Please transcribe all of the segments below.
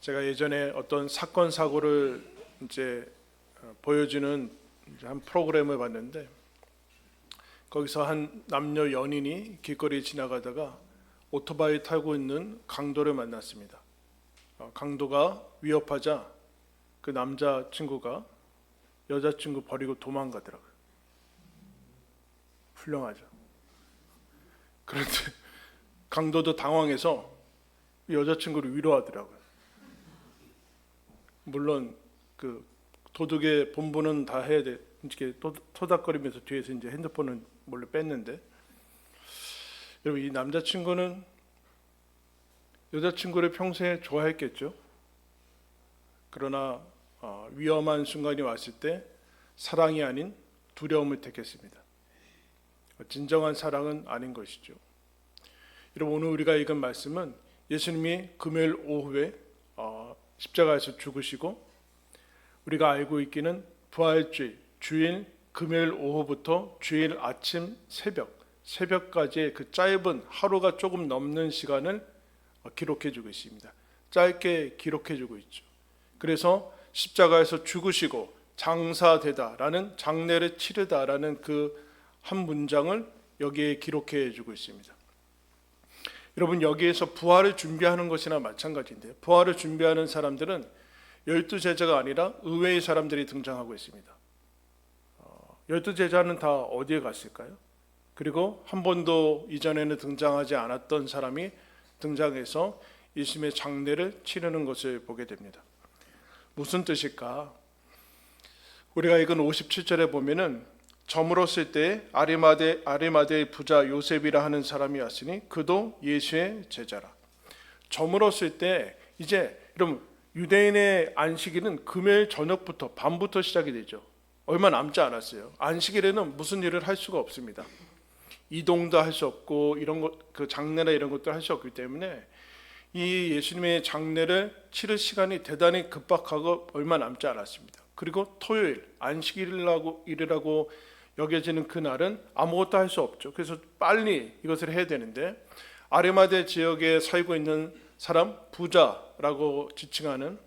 제가 예전에 어떤 사건 사고를 보여주는 한 프로그램을 봤는데, 거기서 한 남녀 연인이 길거리 지나가다가 오토바이 타고 있는 강도를 만났습니다. 강도가 위협하자 그 남자친구가 여자친구 버리고 도망가더라고요. 훌륭하죠. 그런데 강도도 당황해서 여자친구를 위로하더라고요. 물론 그 도둑의 본분은 다 해야 돼. 이렇게 토닥거리면서 뒤에서 이제 핸드폰을 몰래 뺐는데, 여러분, 이 남자친구는 여자친구를 평소에 좋아했겠죠. 그러나 위험한 순간이 왔을 때 사랑이 아닌 두려움을 택했습니다. 진정한 사랑은 아닌 것이죠. 여러분, 오늘 우리가 읽은 말씀은 예수님이 금요일 오후에 십자가에서 죽으시고, 우리가 알고 있기는 부활주일, 주일 금요일 오후부터 주일 아침 새벽까지의 그 짧은 하루가 조금 넘는 시간을 기록해 주고 있습니다. 짧게 기록해 주고 있죠. 그래서 십자가에서 죽으시고 장사되다라는, 장례를 치르다라는 그 한 문장을 여기에 기록해 주고 있습니다. 여러분, 여기에서 부활을 준비하는 것이나 마찬가지인데요, 부활을 준비하는 사람들은 12제자가 아니라 의외의 사람들이 등장하고 있습니다. 12제자는 다 어디에 갔을까요? 그리고 한 번도 이전에는 등장하지 않았던 사람이 등장해서 예수님의 장례를 치르는 것을 보게 됩니다. 무슨 뜻일까? 우리가 읽은 57절에 보면은 저물었을 때 아리마대의 부자 요셉이라 하는 사람이 왔으니 그도 예수의 제자라. 저물었을 때, 이제 여러분, 유대인의 안식일은 금요일 저녁부터 밤부터 시작이 되죠. 얼마 남지 않았어요. 안식일에는 무슨 일을 할 수가 없습니다. 이동도 할 수 없고, 이런 것, 그 장례나 이런 것도 할 수 없기 때문에 이 예수님의 장례를 치를 시간이 대단히 급박하고 얼마 남지 않았습니다. 그리고 토요일, 안식일이라고 여겨지는 그날은 아무것도 할 수 없죠. 그래서 빨리 이것을 해야 되는데, 아리마대 지역에 살고 있는 사람, 부자라고 지칭하는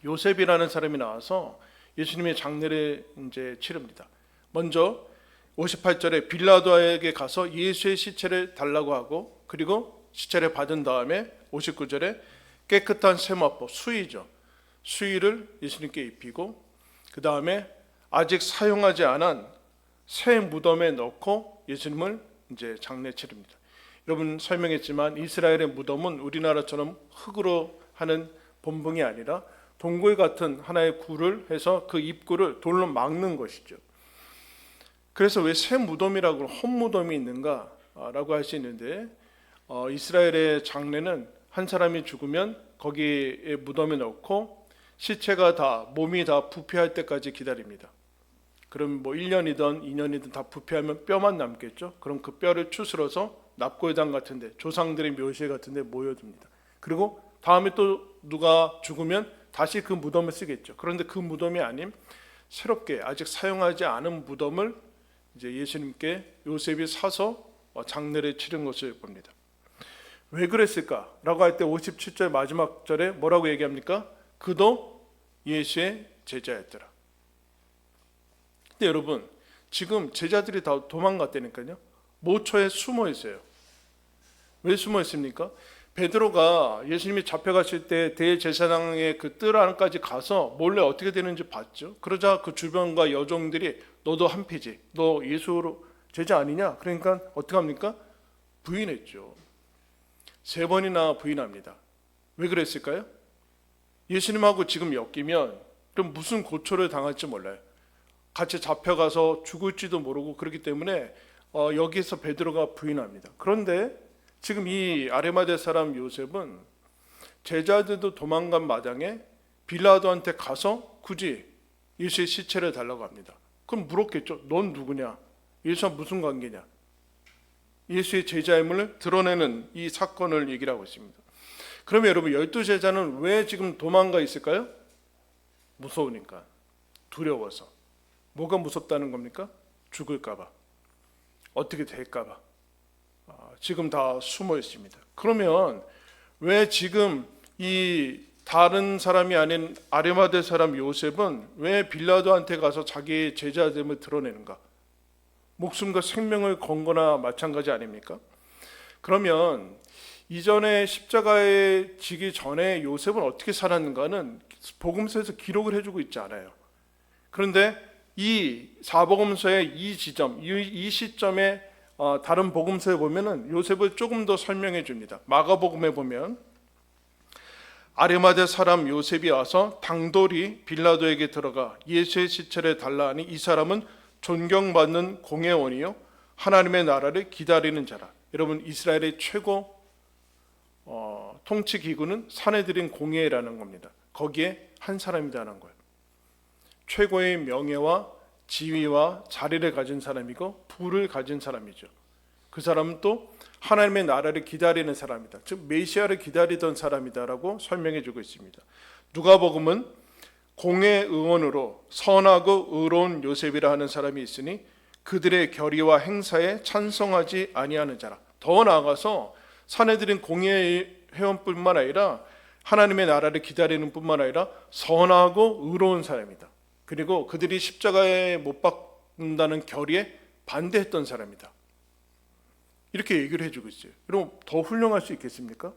요셉이라는 사람이 나와서 예수님의 장례를 이제 치릅니다. 먼저 58절에 빌라도에게 가서 예수의 시체를 달라고 하고, 그리고 시체를 받은 다음에 59절에 깨끗한 세마포, 수의를 예수님께 입히고, 그 다음에 아직 사용하지 않은 새 무덤에 넣고 예수님을 이제 장례 치릅니다. 여러분, 설명했지만 이스라엘의 무덤은 우리나라처럼 흙으로 하는 본붕이 아니라 동굴 같은 하나의 굴을 해서 그 입구를 돌로 막는 것이죠. 그래서 왜 새 무덤이라고 헛무덤이 있는가라고 할 수 있는데, 이스라엘의 장례는 한 사람이 죽으면 거기에 무덤에 넣고 시체가 몸이 다 부패할 때까지 기다립니다. 그럼 뭐 1년이든 2년이든 다 부패하면 뼈만 남겠죠. 그럼 그 뼈를 추스러서 납골당 같은데, 조상들의 묘실 같은데 모여둡니다. 그리고 다음에 또 누가 죽으면 다시 그 무덤을 쓰겠죠. 그런데 그 무덤이 아닌 새롭게 아직 사용하지 않은 무덤을 이제 예수님께 요셉이 사서 장례를 치른 것을 봅니다. 왜 그랬을까라고 할 때 57절 마지막 절에 뭐라고 얘기합니까? 그도 예수의 제자였더라. 근데 여러분, 지금 제자들이 다 도망갔다니까요. 모처에 숨어 있어요. 왜 숨어 있습니까? 베드로가 예수님이 잡혀갔을 때 대제사장의 그 뜰 안까지 가서 몰래 어떻게 되는지 봤죠. 그러자 그 주변과 여종들이 너도 한피지, 너 예수 제자 아니냐? 그러니까 어떻게 합니까? 부인했죠. 3번이나 부인합니다. 왜 그랬을까요? 예수님하고 지금 엮이면 그럼 무슨 고초를 당할지 몰라요. 같이 잡혀가서 죽을지도 모르고, 그렇기 때문에 여기서 베드로가 부인합니다. 그런데 지금 이 아리마대 사람 요셉은 제자들도 도망간 마당에 빌라도한테 가서 굳이 예수의 시체를 달라고 합니다. 그럼 물었겠죠. 넌 누구냐? 예수와 무슨 관계냐? 예수의 제자임을 드러내는 이 사건을 얘기를 하고 있습니다. 그러면 여러분, 12제자는 왜 지금 도망가 있을까요? 무서우니까, 두려워서. 뭐가 무섭다는 겁니까? 죽을까봐, 어떻게 될까봐 지금 다 숨어 있습니다. 그러면 왜 지금 이 다른 사람이 아닌 아리마대 사람 요셉은 왜 빌라도한테 가서 자기의 제자됨을 드러내는가? 목숨과 생명을 건 거나 마찬가지 아닙니까? 그러면 이전에 십자가에 지기 전에 요셉은 어떻게 살았는가는 복음서에서 기록을 해주고 있지 않아요. 그런데 이 사복음서의 이 지점, 이 시점에 다른 복음서에 보면은 요셉을 조금 더 설명해 줍니다. 마가복음에 보면 아리마대 사람 요셉이 와서 당돌이 빌라도에게 들어가 예수의 시체를 달라 하니 이 사람은 존경받는 공회원이요 하나님의 나라를 기다리는 자라. 여러분, 이스라엘의 최고 통치 기구는 사내들인 공회라는 겁니다. 거기에 한 사람이라는 거예요. 최고의 명예와 지위와 자리를 가진 사람이고 부를 가진 사람이죠. 그 사람은 또 하나님의 나라를 기다리는 사람이다. 즉 메시아를 기다리던 사람이다라고 설명해 주고 있습니다. 누가복음은 공회 의원으로 선하고 의로운 요셉이라 하는 사람이 있으니 그들의 결의와 행사에 찬성하지 아니하는 자라. 더 나아가서 사내들인 공회 회원뿐만 아니라 하나님의 나라를 기다리는 뿐만 아니라 선하고 의로운 사람이다. 그리고 그들이 십자가에 못 박는다는 결의에 반대했던 사람이다. 이렇게 얘기를 해주고 있어요. 여러분, 더 훌륭할 수 있겠습니까?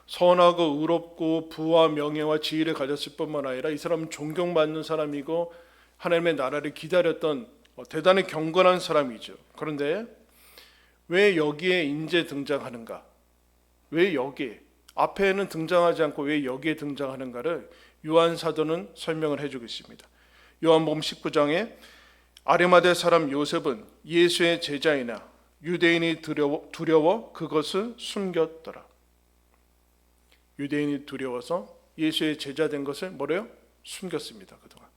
선하고 의롭고 부와 명예와 지위를 가졌을 뿐만 아니라 이 사람은 존경받는 사람이고 하나님의 나라를 기다렸던 대단히 경건한 사람이죠. 그런데 왜 여기에 인제 등장하는가? 왜 여기에? 앞에는 등장하지 않고 왜 여기에 등장하는가를 요한 사도는 설명을 해주고 있습니다. 요한복음 19장에 아리마대 사람 요셉은 예수의 제자이나 유대인이 두려워 그것을 숨겼더라. 유대인이 두려워서 예수의 제자된 것을 뭐래요? 숨겼습니다. 그동안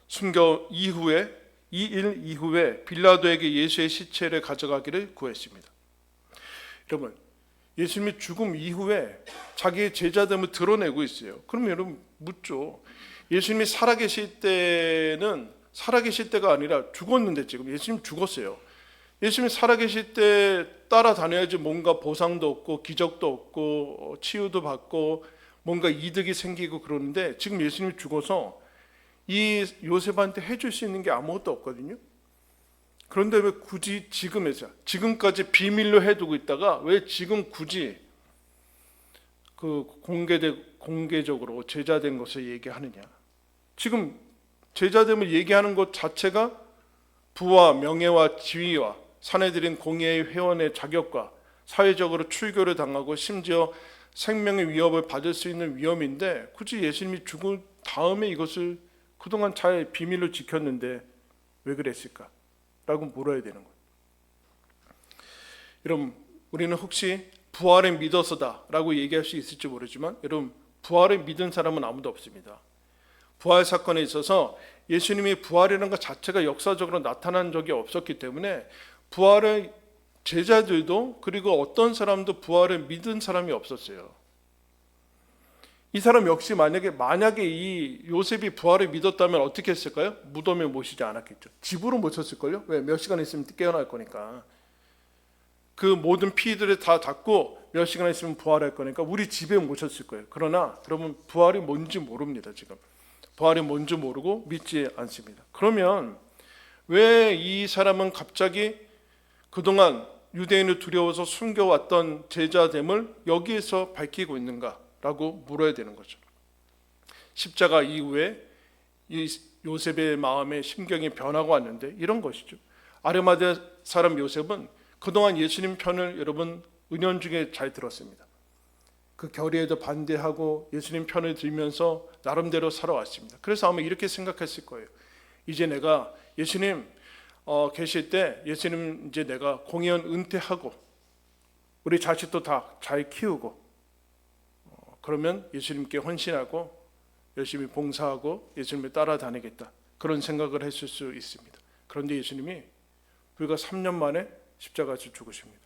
숨겨 이후에 이 일 이후에 빌라도에게 예수의 시체를 가져가기를 구했습니다. 여러분, 예수님이 죽음 이후에 자기의 제자됨을 드러내고 있어요. 그럼 여러분 묻죠. 예수님이 살아계실 때는 살아계실 때가 아니라 죽었는데 지금 예수님 죽었어요. 예수님이 살아계실 때 따라다녀야지 뭔가 보상도 없고 기적도 없고 치유도 받고 뭔가 이득이 생기고 그러는데 지금 예수님이 죽어서 이 요셉한테 해줄 수 있는 게 아무것도 없거든요. 그런데 왜 굳이 지금까지 비밀로 해두고 있다가 왜 지금 굳이 그 공개적으로 제자된 것을 얘기하느냐? 지금 제자됨을 얘기하는 것 자체가 부와 명예와 지위와 사내들인 공회의 회원의 자격과 사회적으로 출교를 당하고 심지어 생명의 위협을 받을 수 있는 위험인데 굳이 예수님이 죽은 다음에 이것을 그동안 잘 비밀로 지켰는데 왜 그랬을까? 라고 물어야 되는 거예요. 여러분, 우리는 혹시 부활을 믿어서다 라고 얘기할 수 있을지 모르지만 여러분, 부활을 믿은 사람은 아무도 없습니다. 부활 사건에 있어서 예수님이 부활이라는 것 자체가 역사적으로 나타난 적이 없었기 때문에 부활을 제자들도 그리고 어떤 사람도 부활을 믿은 사람이 없었어요. 이 사람 역시 만약에 이 요셉이 부활을 믿었다면 어떻게 했을까요? 무덤에 모시지 않았겠죠. 집으로 모셨을걸요? 왜? 몇 시간 있으면 깨어날 거니까. 그 모든 피들을 다 닫고 몇 시간 있으면 부활할 거니까 우리 집에 모셨을 거예요. 그러나 여러분, 부활이 뭔지 모릅니다. 지금 부활이 뭔지 모르고 믿지 않습니다. 그러면 왜 이 사람은 갑자기 그동안 유대인을 두려워서 숨겨왔던 제자됨을 여기에서 밝히고 있는가? 라고 물어야 되는 거죠. 십자가 이후에 이 요셉의 마음에 심경이 변화가 왔는데 이런 것이죠. 아리마대 사람 요셉은 그동안 예수님 편을 여러분 은연중에 잘 들었습니다. 그 결의에도 반대하고 예수님 편을 들면서 나름대로 살아왔습니다. 그래서 아마 이렇게 생각했을 거예요. 이제 내가 예수님 계실 때 예수님 이제 내가 공연 은퇴하고 우리 자식도 다 잘 키우고 그러면 예수님께 헌신하고 열심히 봉사하고 예수님을 따라다니겠다. 그런 생각을 했을 수 있습니다. 그런데 예수님이 불과 3년 만에 십자가에서 죽으십니다.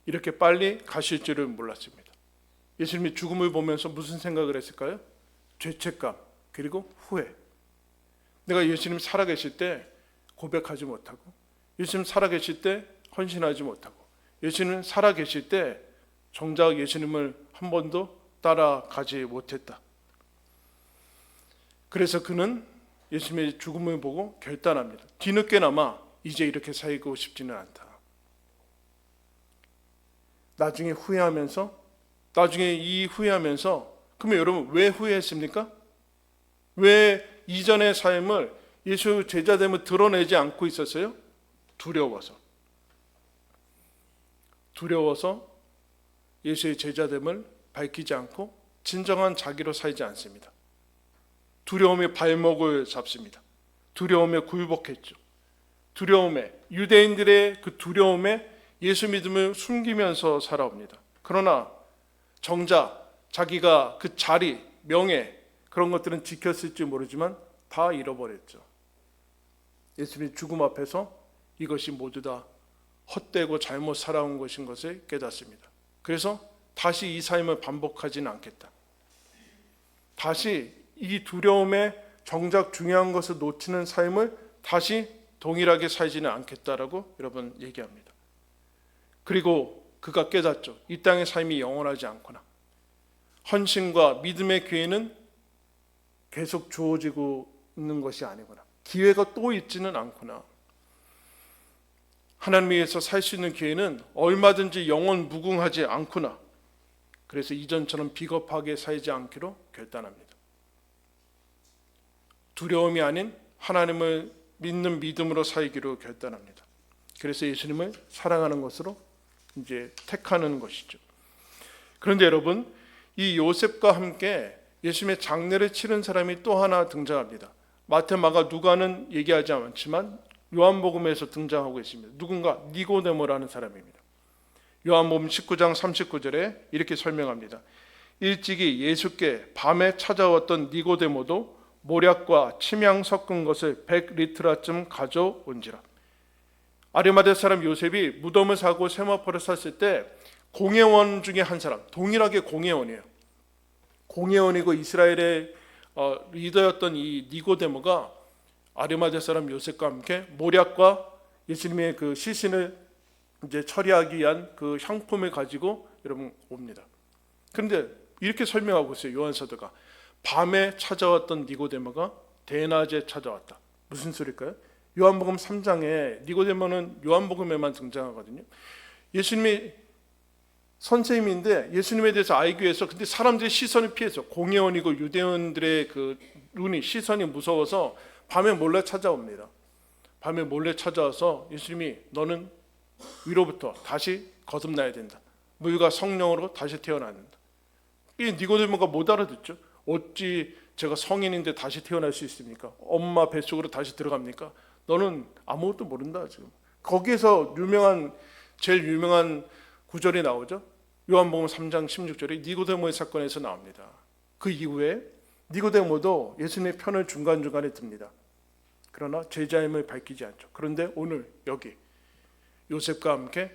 이렇게 빨리 가실 줄을 몰랐습니다. 예수님이 죽음을 보면서 무슨 생각을 했을까요? 죄책감 그리고 후회. 내가 예수님 살아계실 때 고백하지 못하고 예수님 살아계실 때 헌신하지 못하고 예수님 살아계실 때 정작 예수님을 한 번도 따라가지 못했다. 그래서 그는 예수님의 죽음을 보고 결단합니다. 뒤늦게나마 이제 이렇게 살고 싶지는 않다. 나중에 후회하면서 그러면 여러분 왜 후회했습니까? 왜 이전의 삶을 예수 제자됨을 드러내지 않고 있었어요? 두려워서 예수의 제자됨을 밝히지 않고 진정한 자기로 살지 않습니다. 두려움의 발목을 잡습니다. 두려움에 굴복했죠. 유대인들의 그 두려움에 예수 믿음을 숨기면서 살아옵니다. 그러나 정작 자기가 그 자리, 명예 그런 것들은 지켰을지 모르지만 다 잃어버렸죠. 예수님의 죽음 앞에서 이것이 모두 다 헛되고 잘못 살아온 것인 것을 깨닫습니다. 그래서 다시 이 삶을 반복하지는 않겠다. 다시 이 두려움에 정작 중요한 것을 놓치는 삶을 다시 동일하게 살지는 않겠다라고 여러분 얘기합니다. 그리고 그가 깨닫죠. 이 땅의 삶이 영원하지 않구나. 헌신과 믿음의 기회는 계속 주어지고 있는 것이 아니구나. 기회가 또 있지는 않구나. 하나님 위해서 살 수 있는 기회는 얼마든지 영원 무궁하지 않구나. 그래서 이전처럼 비겁하게 살지 않기로 결단합니다. 두려움이 아닌 하나님을 믿는 믿음으로 살기로 결단합니다. 그래서 예수님을 사랑하는 것으로 이제 택하는 것이죠. 그런데 여러분, 이 요셉과 함께 예수님의 장례를 치른 사람이 또 하나 등장합니다. 마태, 마가, 누가는 얘기하지 않지만 요한복음에서 등장하고 있습니다. 누군가 니고데모라는 사람입니다. 요한복음 19장 39절에 이렇게 설명합니다. 일찍이 예수께 밤에 찾아왔던 니고데모도 모략과 침향 섞은 것을 100리트라쯤 가져온지라. 아리마대 사람 요셉이 무덤을 사고 세마포를 샀을 때 공회원 중에 한 사람, 동일하게 공회원이에요. 공회원이고 이스라엘의 리더였던 이 니고데모가 아리마대 사람 요셉과 함께 모략과 예수님의 그 시신을 이제 처리하기 위한 그 향품을 가지고 여러분 옵니다. 그런데 이렇게 설명하고 있어요. 요한사도가 밤에 찾아왔던 니고데모가 대낮에 찾아왔다. 무슨 소리일까요? 요한복음 3장에 니고데모는 요한복음에만 등장하거든요. 예수님이 선생님인데 예수님에 대해서 알기 위해서 근데 사람들의 시선을 피해서 공회원이고 유대인들의 그 눈이 시선이 무서워서 밤에 몰래 찾아옵니다. 밤에 몰래 찾아와서 예수님이 너는 위로부터 다시 거듭나야 된다. 물과 성령으로 다시 태어나야 된다. 이 니고데모가 못 알아듣죠. 어찌 제가 성인인데 다시 태어날 수 있습니까? 엄마 뱃속으로 다시 들어갑니까? 너는 아무것도 모른다 지금. 거기에서 제일 유명한 구절이 나오죠. 요한복음 3장 16절에 니고데모의 사건에서 나옵니다. 그 이후에 니고데모도 예수님의 편을 중간중간에 듭니다. 그러나 제자임을 밝히지 않죠. 그런데 오늘 여기 요셉과 함께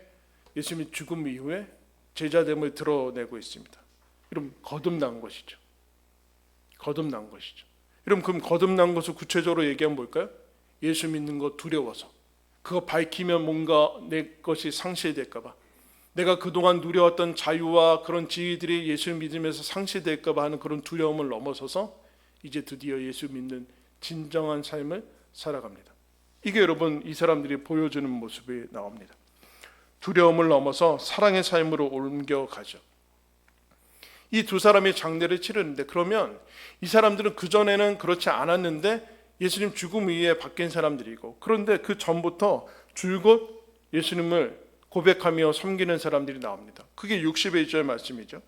예수님의 죽음 이후에 제자됨을 드러내고 있습니다. 여러분 거듭난 것이죠. 여러분 그럼 거듭난 것을 구체적으로 얘기하면 뭘까요? 예수 믿는 거 두려워서 그거 밝히면 뭔가 내 것이 상실될까 봐, 내가 그동안 누려왔던 자유와 그런 지위들이 예수 믿으면서 상실될까 봐 하는 그런 두려움을 넘어서서 이제 드디어 예수 믿는 진정한 삶을 살아갑니다. 이게 여러분 이 사람들이 보여주는 모습이 나옵니다. 두려움을 넘어서 사랑의 삶으로 옮겨가죠. 이 두 사람이 장례를 치르는데 그러면 이 사람들은 그전에는 그렇지 않았는데 예수님 죽음 이후에 바뀐 사람들이고, 그런데 그 전부터 줄곧 예수님을 고백하며 섬기는 사람들이 나옵니다. 그게 61절 말씀이죠.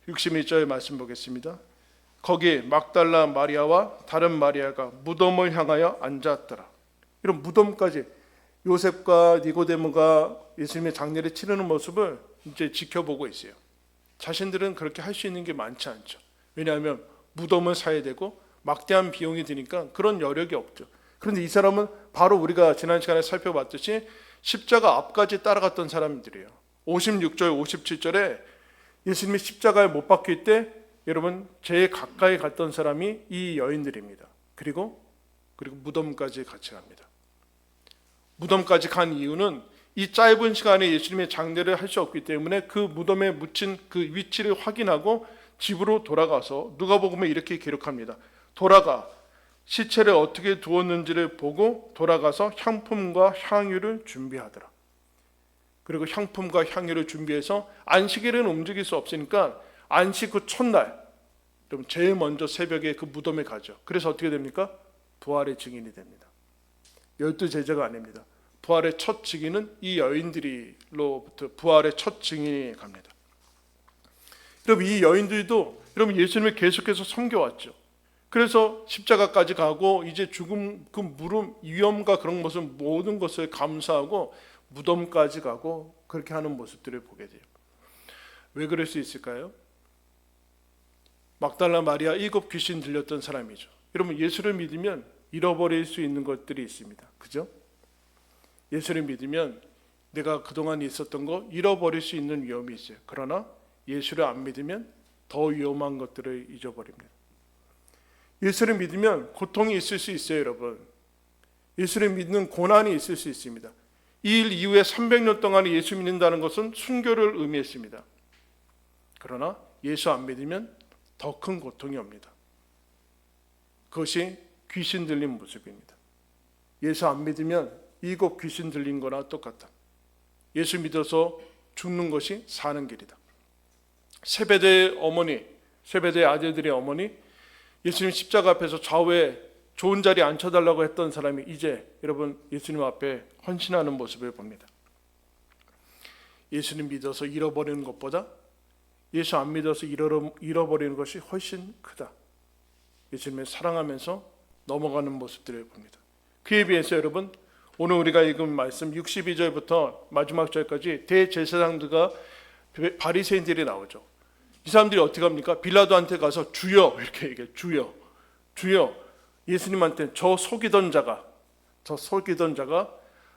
61절 말씀 보겠습니다. 거기에 막달라 마리아와 다른 마리아가 무덤을 향하여 앉았더라. 이런 무덤까지 요셉과 니고데모가 예수님의 장례를 치르는 모습을 이제 지켜보고 있어요. 자신들은 그렇게 할 수 있는 게 많지 않죠. 왜냐하면 무덤을 사야 되고 막대한 비용이 드니까 그런 여력이 없죠. 그런데 이 사람은 바로 우리가 지난 시간에 살펴봤듯이 십자가 앞까지 따라갔던 사람들이에요. 56절, 57절에 예수님이 십자가에 못 박힐 때 여러분 제일 가까이 갔던 사람이 이 여인들입니다. 그리고 무덤까지 같이 갑니다. 무덤까지 간 이유는 이 짧은 시간에 예수님의 장례를 할 수 없기 때문에 그 무덤에 묻힌 그 위치를 확인하고 집으로 돌아가서 누가복음에 이렇게 기록합니다. 돌아가 시체를 어떻게 두었는지를 보고 돌아가서 향품과 향유를 준비하더라. 그리고 향품과 향유를 준비해서 안식일은 움직일 수 없으니까 안식 그 첫날 그럼 제일 먼저 새벽에 그 무덤에 가죠. 그래서 어떻게 됩니까? 부활의 증인이 됩니다. 12제자가 아닙니다. 부활의 첫 증인은 이 여인들로부터 부활의 첫 증인이 갑니다. 여러분 이 여인들도 여러분 예수님을 계속해서 섬겨왔죠. 그래서 십자가까지 가고 이제 죽음 그 물음 위험과 그런 모습 모든 것을 감수하고 무덤까지 가고 그렇게 하는 모습들을 보게 돼요. 왜 그럴 수 있을까요? 막달라 마리아 7 귀신 들렸던 사람이죠. 여러분 예수를 믿으면 잃어버릴 수 있는 것들이 있습니다. 그죠? 예수를 믿으면 내가 그동안 있었던 거 잃어버릴 수 있는 위험이 있어요. 그러나 예수를 안 믿으면 더 위험한 것들을 잊어버립니다. 예수를 믿으면 고통이 있을 수 있어요, 여러분. 예수를 믿는 고난이 있을 수 있습니다. 이 일 이후에 300년 동안 예수 믿는다는 것은 순교를 의미했습니다. 그러나 예수 안 믿으면 더 큰 고통이 옵니다. 그것이 귀신 들린 모습입니다. 예수 안 믿으면 7 귀신 들린 거나 똑같다. 예수 믿어서 죽는 것이 사는 길이다. 세베대의 어머니, 세베대의 아들들의 어머니, 예수님 십자가 앞에서 좌우에 좋은 자리에 앉혀달라고 했던 사람이 이제 여러분 예수님 앞에 헌신하는 모습을 봅니다. 예수님 믿어서 잃어버리는 것보다 예수 안 믿어서 잃어버리는 것이 훨씬 크다. 예수님을 사랑하면서 넘어가는 모습들을 봅니다. 그에 비해서 여러분 오늘 우리가 읽은 말씀 62절부터 마지막 절까지 대제사장들과 바리새인들이 나오죠. 이 사람들이 어떻게 합니까? 빌라도한테 가서 주여 이렇게 얘기해요. 주여, 주여. 예수님한테 저 속이던 자가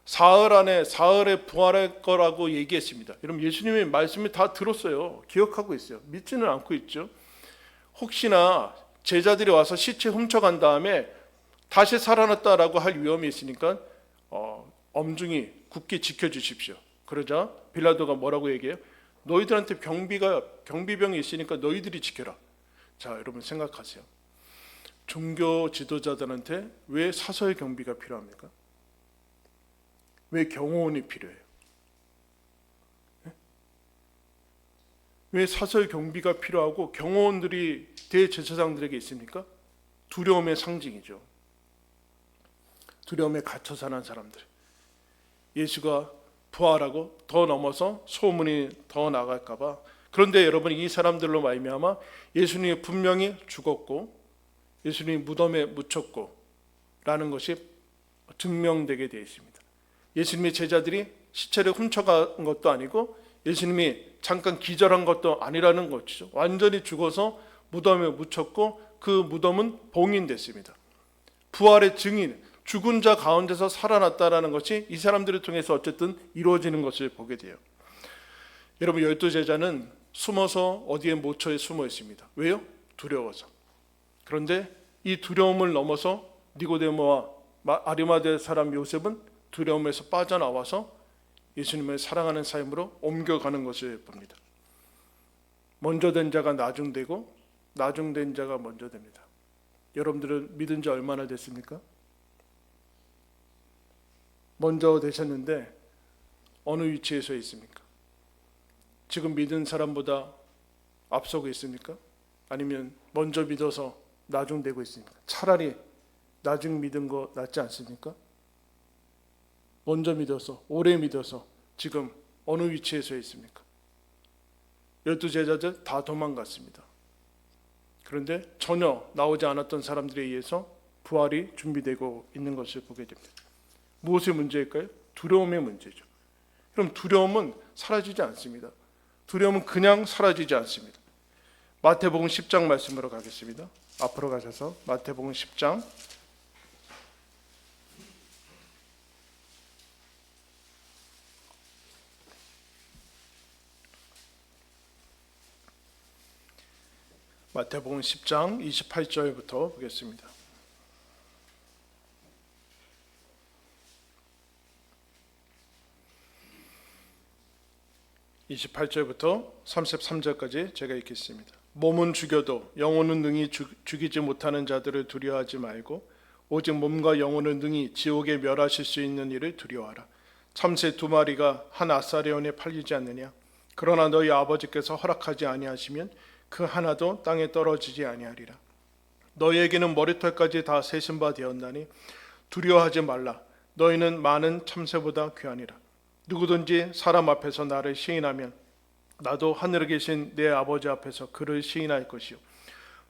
사흘에 부활할 거라고 얘기했습니다. 여러분 예수님의 말씀을 다 들었어요. 기억하고 있어요. 믿지는 않고 있죠. 혹시나 제자들이 와서 시체 훔쳐간 다음에 다시 살아났다라고 할 위험이 있으니까 엄중히 굳게 지켜주십시오. 그러자 빌라도가 뭐라고 얘기해요? 너희들한테 경비병이 있으니까 너희들이 지켜라. 자, 여러분 생각하세요. 종교 지도자들한테 왜 사설 경비가 필요합니까? 왜 경호원이 필요해요? 왜 사설 경비가 필요하고 경호원들이 대제사장들에게 있습니까? 두려움의 상징이죠. 두려움에 갇혀 사는 사람들. 예수가 부활하고 더 넘어서 소문이 더 나갈까 봐. 그런데 여러분 이 사람들로 말미암아 예수님이 분명히 죽었고 예수님이 무덤에 묻혔고 라는 것이 증명되게 되어 있습니다. 예수님의 제자들이 시체를 훔쳐간 것도 아니고 예수님이 잠깐 기절한 것도 아니라는 것이죠. 완전히 죽어서 무덤에 묻혔고 그 무덤은 봉인됐습니다. 부활의 증인, 죽은 자 가운데서 살아났다라는 것이 이 사람들을 통해서 어쨌든 이루어지는 것을 보게 돼요. 여러분 12제자는 숨어서 어디에 모처에 숨어 있습니다. 왜요? 두려워서. 그런데 이 두려움을 넘어서 니고데모와 아리마대 사람 요셉은 두려움에서 빠져나와서 예수님을 사랑하는 삶으로 옮겨가는 것을 봅니다. 먼저 된 자가 나중되고 나중된 자가 먼저 됩니다. 여러분들은 믿은 지 얼마나 됐습니까? 먼저 되셨는데 어느 위치에 있습니까? 지금 믿은 사람보다 앞서고 있습니까? 아니면 먼저 믿어서 나중되고 있습니까? 차라리 나중 믿은 거 낫지 않습니까? 먼저 믿어서 오래 믿어서 지금 어느 위치에 있습니까? 12제자들 다 도망갔습니다. 그런데 전혀 나오지 않았던 사람들에 의해서 부활이 준비되고 있는 것을 보게 됩니다. 무엇의 문제일까요? 두려움의 문제죠. 그럼 두려움은 사라지지 않습니다. 두려움은 그냥 사라지지 않습니다. 마태복음 10장 말씀으로 가겠습니다. 앞으로 가셔서 마태복음 10장 마태복음 10장 28절부터 보겠습니다. 28절부터 33절까지 제가 읽겠습니다. 몸은 죽여도 영혼은 능히 죽이지 못하는 자들을 두려워하지 말고 오직 몸과 영혼을 능히 지옥에 멸하실 수 있는 이를 두려워하라. 참새 2마리가 한 아사리온에 팔리지 않느냐? 그러나 너희 아버지께서 허락하지 아니하시면 그 하나도 땅에 떨어지지 아니하리라. 너희에게는 머리털까지 다 세신 바 되었나니 두려워하지 말라. 너희는 많은 참새보다 귀하니라. 누구든지 사람 앞에서 나를 시인하면 나도 하늘에 계신 내 아버지 앞에서 그를 시인할 것이요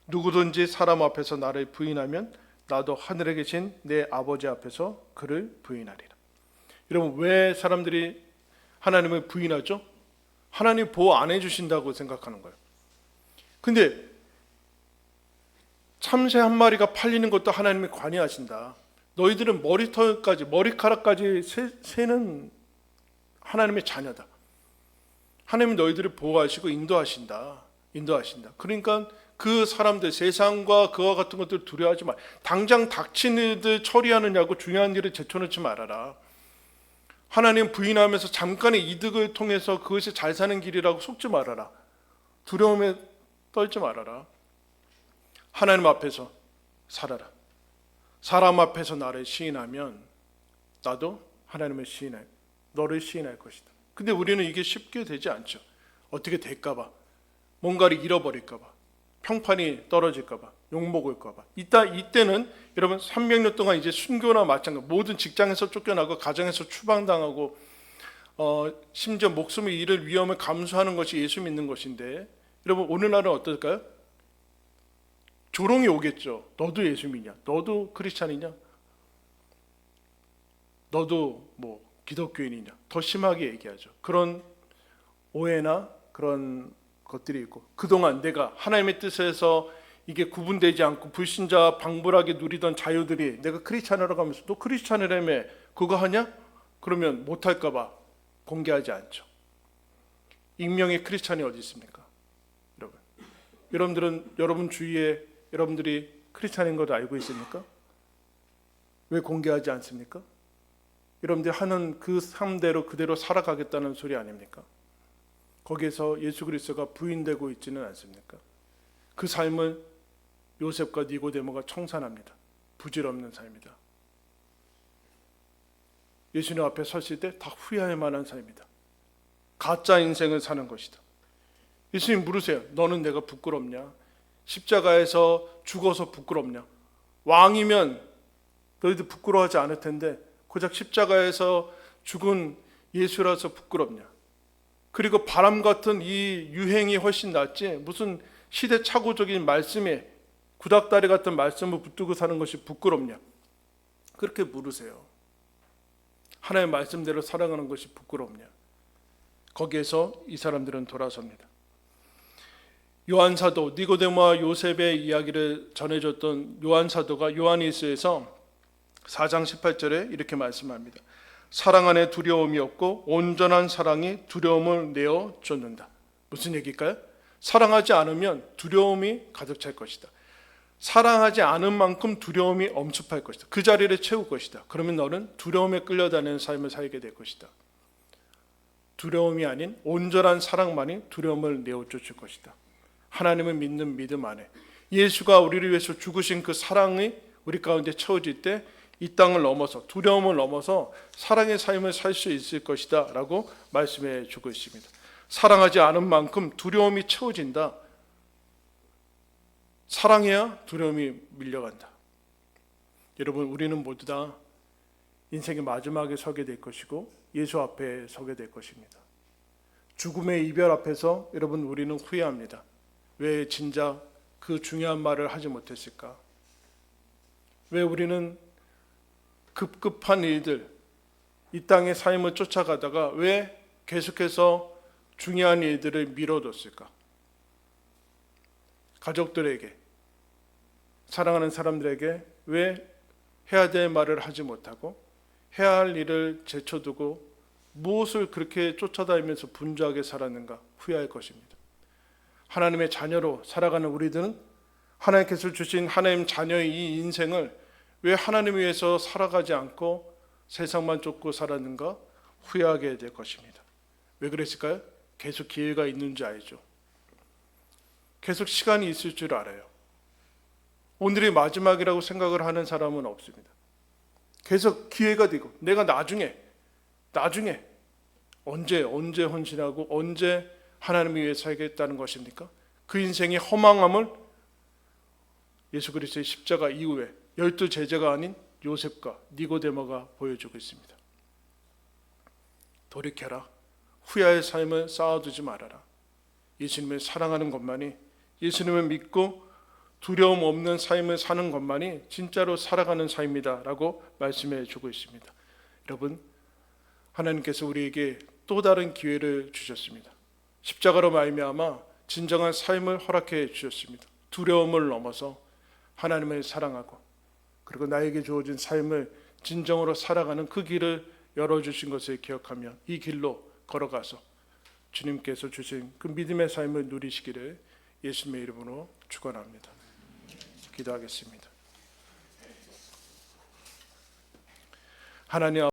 누구든지 사람 앞에서 나를 부인하면 나도 하늘에 계신 내 아버지 앞에서 그를 부인하리라. 여러분, 왜 사람들이 하나님을 부인하죠? 하나님 보호 안 해주신다고 생각하는 거예요. 근데 참새 한 마리가 팔리는 것도 하나님이 관여하신다. 너희들은 머리카락까지 세는 하나님의 자녀다. 하나님이 너희들을 보호하시고 인도하신다. 그러니까 그 사람들, 세상과 그와 같은 것들 두려워하지 마. 당장 닥친 일들 처리하느냐고 중요한 일을 제쳐놓지 말아라. 하나님 부인하면서 잠깐의 이득을 통해서 그것이 잘 사는 길이라고 속지 말아라. 두려움에 떨지 말아라. 하나님 앞에서 살아라. 사람 앞에서 나를 시인하면 나도 하나님을 너를 시인할 것이다. 근데 우리는 이게 쉽게 되지 않죠. 어떻게 될까봐, 뭔가를 잃어버릴까봐, 평판이 떨어질까봐, 욕먹을까봐. 이때는 여러분 300년 동안 이제 순교나 마찬가지, 모든 직장에서 쫓겨나고 가정에서 추방당하고 심지어 목숨을 잃을 위험을 감수하는 것이 예수 믿는 것인데, 여러분 오늘날은 어떨까요? 조롱이 오겠죠. 너도 예수 믿냐? 너도 크리스찬이냐? 너도 뭐 기독교인이냐? 더 심하게 얘기하죠. 그런 오해나 그런 것들이 있고, 그동안 내가 하나님의 뜻에서 이게 구분되지 않고 불신자 방불하게 누리던 자유들이 내가 크리스찬이라고 하면서 너 크리스찬이라며 그거 하냐? 그러면 못할까 봐 공개하지 않죠. 익명의 크리스찬이 어디 있습니까? 여러분 주위에 여러분들이 크리스찬인 걸 알고 있습니까? 왜 공개하지 않습니까? 여러분들이 하는 그 삶대로 그대로 살아가겠다는 소리 아닙니까? 거기에서 예수 그리스도가 부인되고 있지는 않습니까? 그 삶을 요셉과 니고데모가 청산합니다. 부질없는 삶이다. 예수님 앞에 섰을 때 다 후회할 만한 삶이다. 가짜 인생을 사는 것이다. 예수님 물으세요. 너는 내가 부끄럽냐? 십자가에서 죽어서 부끄럽냐? 왕이면 너희들 부끄러워하지 않을 텐데 고작 십자가에서 죽은 예수라서 부끄럽냐? 그리고 바람 같은 이 유행이 훨씬 낫지 무슨 시대착오적인 말씀에 구닥다리 같은 말씀을 붙들고 사는 것이 부끄럽냐? 그렇게 물으세요. 하나님의 말씀대로 살아가는 것이 부끄럽냐? 거기에서 이 사람들은 돌아섭니다. 요한사도, 니고데모와 요셉의 이야기를 전해줬던 요한사도가 요한일서에서 4장 18절에 이렇게 말씀합니다. 사랑 안에 두려움이 없고 온전한 사랑이 두려움을 내어 쫓는다. 무슨 얘기일까요? 사랑하지 않으면 두려움이 가득 찰 것이다. 사랑하지 않은 만큼 두려움이 엄습할 것이다. 그 자리를 채울 것이다. 그러면 너는 두려움에 끌려다니는 삶을 살게 될 것이다. 두려움이 아닌 온전한 사랑만이 두려움을 내어 쫓을 것이다. 하나님을 믿는 믿음 안에 예수가 우리를 위해서 죽으신 그 사랑이 우리 가운데 채워질 때 이 땅을 넘어서 두려움을 넘어서 사랑의 삶을 살 수 있을 것이다 라고 말씀해 주고 있습니다. 사랑하지 않은 만큼 두려움이 채워진다. 사랑해야 두려움이 밀려간다. 여러분, 우리는 모두 다 인생의 마지막에 서게 될 것이고 예수 앞에 서게 될 것입니다. 죽음의 이별 앞에서 여러분 우리는 후회합니다. 왜 진작 그 중요한 말을 하지 못했을까? 왜 우리는 급급한 일들, 이 땅의 삶을 쫓아가다가 왜 계속해서 중요한 일들을 미뤄뒀을까? 가족들에게, 사랑하는 사람들에게 왜 해야 될 말을 하지 못하고 해야 할 일을 제쳐두고 무엇을 그렇게 쫓아다니면서 분주하게 살았는가 후회할 것입니다. 하나님의 자녀로 살아가는 우리들은 하나님께서 주신 하나님 자녀의 이 인생을 왜 하나님 위해서 살아가지 않고 세상만 쫓고 살았는가 후회하게 될 것입니다. 왜 그랬을까요? 계속 기회가 있는 줄 알죠. 계속 시간이 있을 줄 알아요. 오늘이 마지막이라고 생각을 하는 사람은 없습니다. 계속 기회가 되고 내가 나중에 언제 헌신하고 언제 하나님을 위해 살겠다는 것입니까? 그 인생의 허망함을 예수 그리스도의 십자가 이후에 12 제자가 아닌 요셉과 니고데모가 보여주고 있습니다. 돌이켜라. 후회할 삶을 쌓아두지 말아라. 예수님을 사랑하는 것만이, 예수님을 믿고 두려움 없는 삶을 사는 것만이 진짜로 살아가는 삶이다 라고 말씀해 주고 있습니다. 여러분, 하나님께서 우리에게 또 다른 기회를 주셨습니다. 십자가로 말미암아 진정한 삶을 허락해 주셨습니다. 두려움을 넘어서 하나님을 사랑하고 그리고 나에게 주어진 삶을 진정으로 살아가는 그 길을 열어주신 것을 기억하며 이 길로 걸어가서 주님께서 주신 그 믿음의 삶을 누리시기를 예수님의 이름으로 축원합니다. 기도하겠습니다. 하나님